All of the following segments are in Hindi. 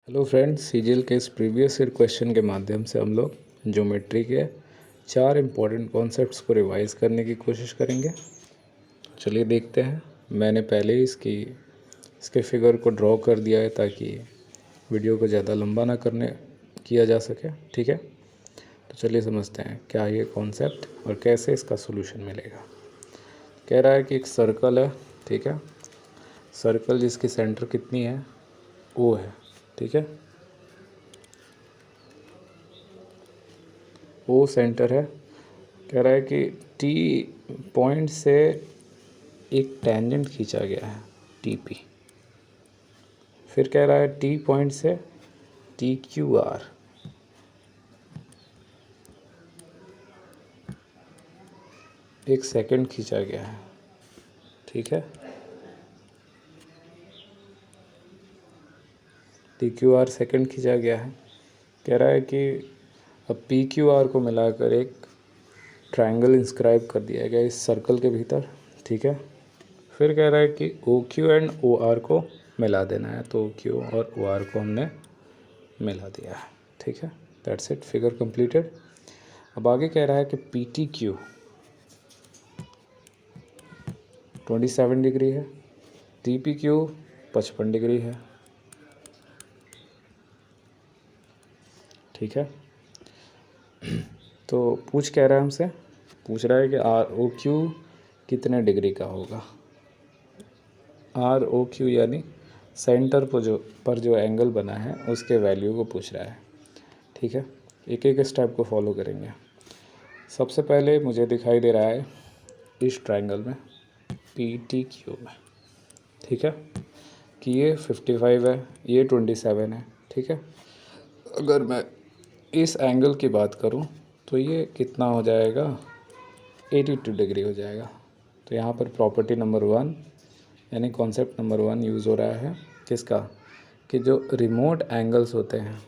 हेलो फ्रेंड्स, सीजीएल के इस प्रीवियस ईयर क्वेश्चन के माध्यम से हम लोग ज्योमेट्री के 4 इम्पॉर्टेंट कॉन्सेप्ट्स को रिवाइज करने की कोशिश करेंगे। चलिए देखते हैं। मैंने पहले ही इसके फिगर को ड्रॉ कर दिया है ताकि वीडियो को ज़्यादा लंबा ना किया जा सके। ठीक है, तो चलिए समझते हैं क्या ये कॉन्सेप्ट और कैसे इसका सोल्यूशन मिलेगा। कह रहा है कि एक सर्कल है, ठीक है, सर्कल जिसकी सेंटर कितनी है, ओ है, ठीक है, वो सेंटर है। कह रहा है कि टी पॉइंट से एक टेंजेंट खींचा गया है टी पी। फिर कह रहा है टी पॉइंट से टी क्यू आर एक सेकंड खींचा गया है, ठीक है, टी क्यू आर सेकंड खींचा गया है। कह रहा है कि अब पी क्यू आर को मिलाकर एक ट्रायंगल इंस्क्राइब कर दिया गया इस सर्कल के भीतर, ठीक है। फिर कह रहा है कि O Q and O R को मिला देना है, तो ओ क्यू और ओ आर को हमने मिला दिया है, ठीक है। That's it, figure completed. अब आगे कह रहा है कि पी टी क्यू 27 डिग्री है, टी पी क्यू 55 डिग्री है, ठीक है। तो कह रहा है हमसे, पूछ रहा है कि आर ओ क्यू कितने डिग्री का होगा। आर ओ क्यू यानी सेंटर पर जो एंगल बना है उसके वैल्यू को पूछ रहा है, ठीक है। एक एक स्टेप को फॉलो करेंगे। सबसे पहले मुझे दिखाई दे रहा है इस ट्रायंगल में पी टी क्यू में, ठीक है, कि ये 55 है, ये 27 है, ठीक है। अगर मैं इस एंगल की बात करूं तो ये कितना हो जाएगा, 82 डिग्री हो जाएगा। तो यहाँ पर प्रॉपर्टी नंबर 1 यानी कॉन्सेप्ट नंबर 1 यूज़ हो रहा है किसका, कि जो रिमोट एंगल्स होते हैं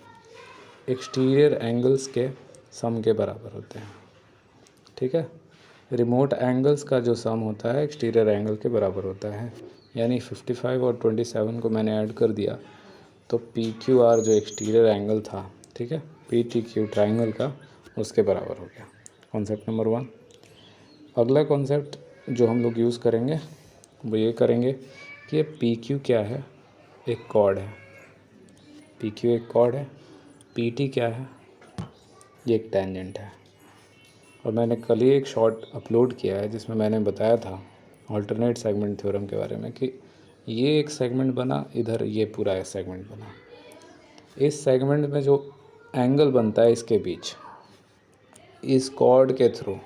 एक्सटीरियर एंगल्स के सम के बराबर होते हैं, ठीक है। रिमोट एंगल्स का जो सम होता है एक्सटीरियर एंगल के बराबर होता है। यानी 55 और 27 को मैंने ऐड कर दिया तो पी क्यू आर जो एक्सटीरियर एंगल था, ठीक है, पी टी क्यू ट्राइंगल का, उसके बराबर हो गया। Concept number 1। अगला कॉन्सेप्ट जो हम लोग यूज़ करेंगे वो ये करेंगे कि ये पी क्यू क्या है, एक कॉर्ड है, पी क्यू एक कॉर्ड है, पी टी क्या है, ये एक टेंजेंट है। और मैंने कल ही एक शॉर्ट अपलोड किया है जिसमें मैंने बताया था अल्टरनेट सेगमेंट थ्योरम के बारे में कि ये एक सेगमेंट बना, इधर ये पूरा एक सेगमेंट बना। इस सेगमेंट में जो एंगल बनता है इसके बीच, इस कॉर्ड के थ्रू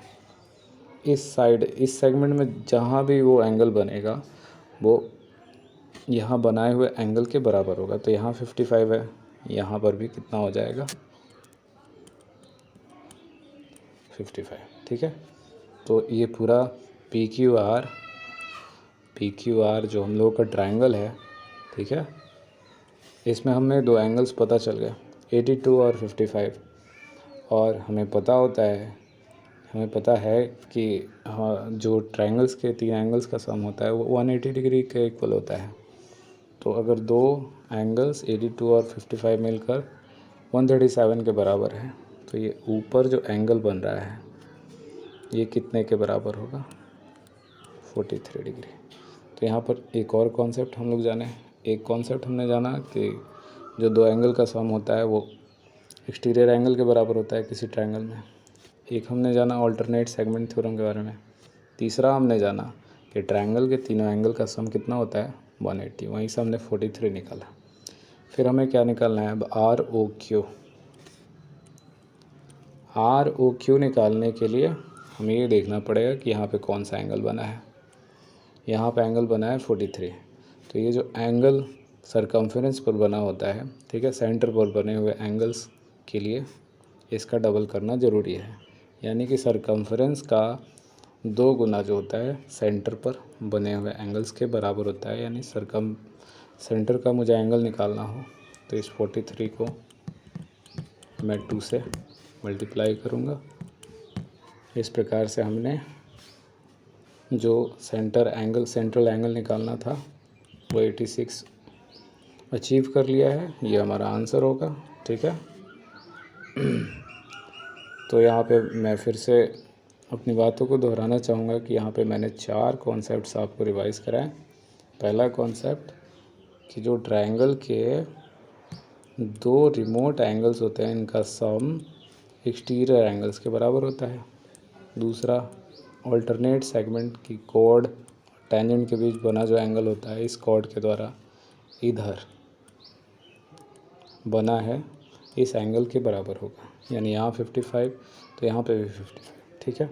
इस साइड, इस सेगमेंट में जहाँ भी वो एंगल बनेगा वो यहाँ बनाए हुए एंगल के बराबर होगा। तो यहाँ 55 है, यहाँ पर भी कितना हो जाएगा, 55, ठीक है। तो ये पूरा पी क्यू आर जो हम लोगों का ट्रायंगल है, ठीक है, इसमें हमें दो एंगल्स पता चल गए 82 और 55। और हमें पता है कि हाँ, जो ट्रायंगल्स के 3 एंगल्स का सम होता है वो 180 डिग्री के इक्वल होता है। तो अगर दो एंगल्स 82 और 55 मिलकर 137 के बराबर है तो ये ऊपर जो एंगल बन रहा है ये कितने के बराबर होगा, 43 डिग्री। तो यहाँ पर एक और कॉन्सेप्ट हम लोग जाने, एक कॉन्सेप्ट हमने जाना कि जो दो एंगल का सम होता है वो एक्सटीरियर एंगल के बराबर होता है किसी ट्रायंगल में। एक हमने जाना अल्टरनेट सेगमेंट थ्योरम के बारे में। तीसरा हमने जाना कि ट्रायंगल के तीनों एंगल का सम कितना होता है, 180। वहीं से हमने 43 निकाला। फिर हमें क्या निकालना है अब, आर ओ क्यू निकालने के लिए हमें ये देखना पड़ेगा कि यहाँ पे कौन सा एंगल बना है। यहाँ पे एंगल बना है 43। तो ये जो एंगल सरकमफेरेंस पर बना होता है, ठीक है, सेंटर पर बने हुए एंगल्स के लिए इसका डबल करना ज़रूरी है। यानी कि सरकमफेरेंस का 2 गुना जो होता है सेंटर पर बने हुए एंगल्स के बराबर होता है। यानी सेंटर का मुझे एंगल निकालना हो तो इस 43 को मैं 2 से मल्टीप्लाई करूँगा। इस प्रकार से हमने जो सेंट्रल एंगल निकालना था वो 86 अचीव कर लिया है, ये हमारा आंसर होगा। ठीक है, तो यहाँ पे मैं फिर से अपनी बातों को दोहराना चाहूँगा कि यहाँ पे मैंने 4 कॉन्सेप्ट्स आपको रिवाइज़ कराएं। पहला कॉन्सेप्ट कि जो ट्रायंगल के 2 रिमोट एंगल्स होते हैं इनका सम एक्सटीरियर एंगल्स के बराबर होता है। दूसरा, ऑल्टरनेट सेगमेंट की कॉर्ड टेंजेंट के बीच बना जो एंगल होता है इस कॉर्ड के द्वारा इधर बना है इस एंगल के बराबर होगा, यानी यहाँ 55 तो यहाँ पे भी 55। ठीक है,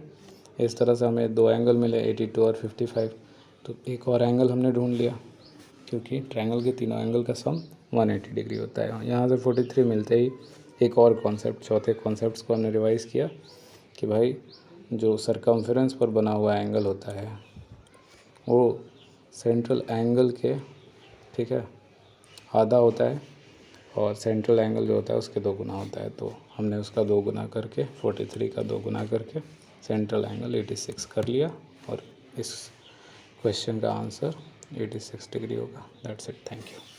इस तरह से हमें 2 एंगल मिले 82 और 55, तो एक और एंगल हमने ढूंढ लिया क्योंकि ट्रायंगल के तीनों एंगल का सम 180 डिग्री होता है। यहाँ से 43 मिलते ही एक और कॉन्सेप्ट, चौथे कॉन्सेप्ट्स को हमने रिवाइज़ किया कि भाई जो सरकमफेरेंस पर बना हुआ एंगल होता है वो सेंट्रल एंगल के, ठीक है, आधा होता है और सेंट्रल एंगल जो होता है उसके 2 गुना होता है। तो हमने उसका 2 गुना करके 43 का 2 गुना करके सेंट्रल एंगल 86 कर लिया और इस क्वेश्चन का आंसर 86 डिग्री होगा। That's it, thank you.